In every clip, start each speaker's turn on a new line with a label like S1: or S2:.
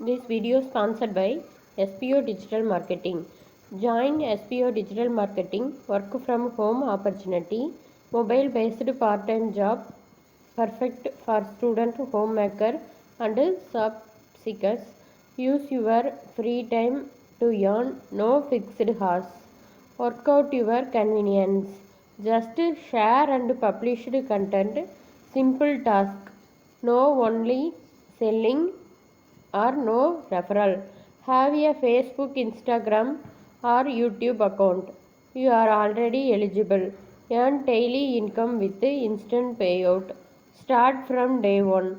S1: This video is sponsored by SPO Digital Marketing. Join SPO Digital Marketing work from home opportunity, mobile based part-time job, perfect for student, homemaker and job seekers. Use your free time to earn, no fixed hours. Work out your convenience. Just share and publish content. Simple task. No only selling or no referral. Have a Facebook, Instagram or YouTube account. You are already eligible. Earn daily income with instant payout. Start from day one.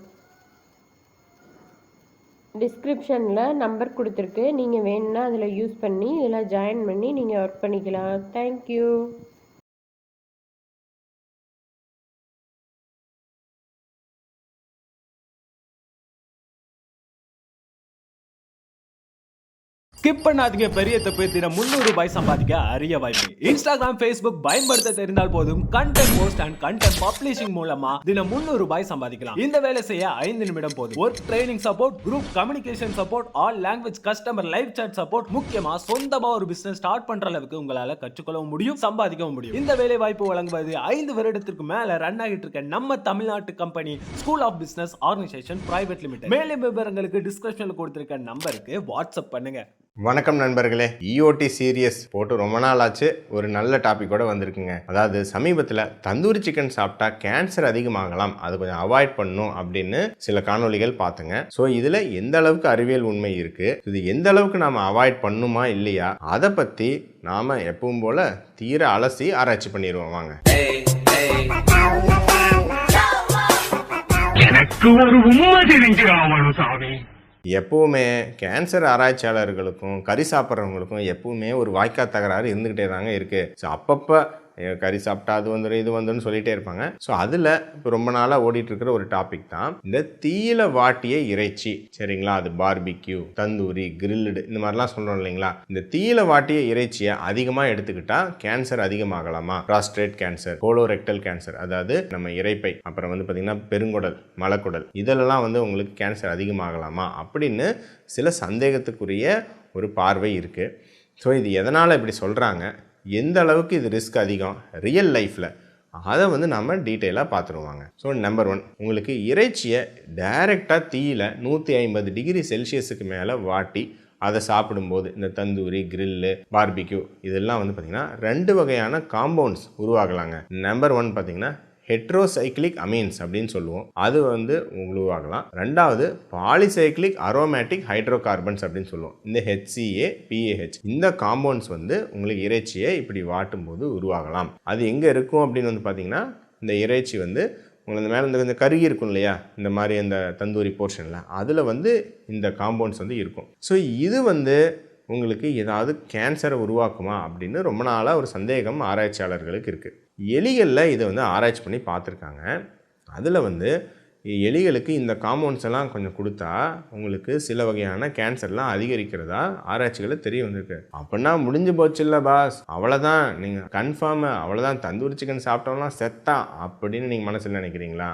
S1: டிஸ்கிரிப்ஷனில் number கொடுத்துருக்கு, நீங்கள் வேணும்னா அதில் use பண்ணி இதில் join பண்ணி நீங்கள் work பண்ணிக்கலாம். தேங்க்யூ.
S2: ஸ்கிப் பண்ணாதீங்க, பெரிய தப்பு. தினம் 300 ரூபாய் சம்பாதிக்க அரிய வாய்ப்பு. இன்ஸ்டாகிராம், ஃபேஸ்புக் பயன்படுத்த தெரிந்தால் போதும். Content post and content publishing மூலமா தினம் 300 ரூபாய் சம்பாதிக்கலாம். இந்த வேலை செய்ய 5 நிமிடம் போதும். Work training support, group communication support, all language customer live chat support, முக்கியமா சொந்தமா ஒரு பிசினஸ் ஸ்டார்ட் பண்ற அளவுக்கு உங்களால கற்றுக்கொள்ளவும் முடியும், சம்பாதிக்கவும் முடியும். இந்த வேலை வாய்ப்பு வழங்குவது 5 வருடத்திற்கு மேல ரன் ஆகிட்டு இருக்க நம்ம தமிழ்நாட்டு company school of business organization private limited. மேலும் விவரங்களுக்கு டிஸ்கிரிப்ஷன்ல கொடுத்திருக்க நம்பருக்கு வாட்ஸ்அப் பண்ணுங்க.
S3: வணக்கம் நண்பர்களே. இஓடி சீரியஸ் போட்டு ரொம்ப நாள் ஆச்சு. ஒரு நல்ல டாபிக்கோட வந்திருக்குங்க. அதாவது சமீபத்தில் தந்தூரி சிக்கன் சாப்பிட்டா கேன்சர் அதிகமாகலாம், அது கொஞ்சம் அவாய்ட் பண்ணணும் அப்படின்னு சில காணொலிகள் பார்த்துங்க. ஸோ இதில் எந்த அளவுக்கு அறிவியல் உண்மை இருக்கு, இது எந்த அளவுக்கு நாம் அவாய்ட் பண்ணுமா இல்லையா, அதை பற்றி நாம் எப்பவும் போல தீர அலசி ஆராய்ச்சி பண்ணிடுவோம். வாங்க.
S4: எனக்கு ஒரு உண்மை தெரிஞ்சு ஆகணும் சாமி.
S3: எப்பவுமே கேன்சர் ஆராய்ச்சியாளர்களுக்கும் கறி சாப்பிட்றவங்களுக்கும் எப்பவுமே ஒரு வாய்க்கா தகராறு இருந்துகிட்டே தாங்க இருக்கு. ஸோ அப்பப்போ கறி சாப்பிட்டா அது வந்துடும் இது வந்துடும் சொல்லிட்டே இருப்பாங்க. ஸோ அதில் இப்போ ரொம்ப நாளாக ஓடிட்டு இருக்கிற ஒரு டாபிக் தான் இந்த தீயில வாட்டிய இறைச்சி. சரிங்களா, அது பார்பிக்யூ, தந்தூரி, கிரில்டு இந்த மாதிரிலாம் சொல்கிறோம் இல்லைங்களா. இந்த தீயில வாட்டிய இறைச்சியை அதிகமாக எடுத்துக்கிட்டா கேன்சர் அதிகமாகலாமா? ப்ராஸ்டேட் கேன்சர், கோலோரெக்டல் கேன்சர், அதாவது நம்ம இறைப்பை, அப்புறம் வந்து பார்த்திங்கன்னா பெருங்குடல், மலக்குடல், இதிலெல்லாம் வந்து உங்களுக்கு கேன்சர் அதிகமாகலாமா அப்படின்னு சில சந்தேகத்துக்குரிய ஒரு பார்வை இருக்குது. ஸோ இது எதனால் இப்படி சொல்கிறாங்க, எந்த அளவுக்கு இது ரிஸ்க் அதிகம் ரியல் லைஃப்பில், அதை வந்து நம்ம டீட்டெயிலாக பார்த்துருவாங்க. ஸோ நம்பர் 1, உங்களுக்கு இறைச்சியை டைரெக்டாக தீயில 150 டிகிரி செல்சியஸுக்கு மேலே வாட்டி அதை சாப்பிடும்போது இந்த தந்தூரி, கிரில்லு, பார்பிக்யூ இதெல்லாம் வந்து பார்த்திங்கன்னா 2 வகையான காம்பவுண்ட்ஸ் உருவாகலாங்க. நம்பர் 1 பார்த்திங்கன்னா ஹெட்ரோசைக்ளிக் அமீன்ஸ் அப்படின்னு சொல்லுவோம், அது வந்து உருவாகலாம். 2வது பாலிசைக்ளிக் அரோமேட்டிக் ஹைட்ரோ கார்பன்ஸ் அப்படின்னு சொல்லுவோம், இந்த HCA, PAH இந்த காம்பவுண்ட்ஸ் வந்து உங்களுக்கு இறைச்சியை இப்படி வாட்டும் போது உருவாகலாம். அது எங்கே இருக்கும் அப்படின்னு வந்து பார்த்தீங்கன்னா, இந்த இறைச்சி வந்து உங்களுக்கு இந்த மேலே இந்த கருகி இருக்கும் இல்லையா, இந்த மாதிரி இந்த தந்தூரி போர்ஷனில், அதில் வந்து இந்த காம்பவுண்ட்ஸ் வந்து இருக்கும். ஸோ இது வந்து உங்களுக்கு ஏதாவது கேன்சரை உருவாக்குமா அப்படின்னு ரொம்ப நாளாக ஒரு சந்தேகம் ஆராய்ச்சியாளர்களுக்கு இருக்குது. எலிகளில் இதை வந்து ஆராய்ச்சி பண்ணி பார்த்துருக்காங்க. அதில் வந்து எலிகளுக்கு இந்த காம்பவுண்ட்ஸ் எல்லாம் கொஞ்சம் கொடுத்தா உங்களுக்கு சில வகையான கேன்சர்லாம் அதிகரிக்கிறதா ஆராய்ச்சிகளை தெரிய வந்திருக்கு. அப்படின்னா முடிஞ்சு போச்சு இல்லை பாஸ், அவ்வளோதான், நீங்கள் கன்ஃபார்மு அவ்வளோதான், தந்தூரி சிக்கன் சாப்பிட்டோம்லாம் செத்தான் அப்படின்னு நீங்கள் மனசில் நினைக்கிறீங்களா?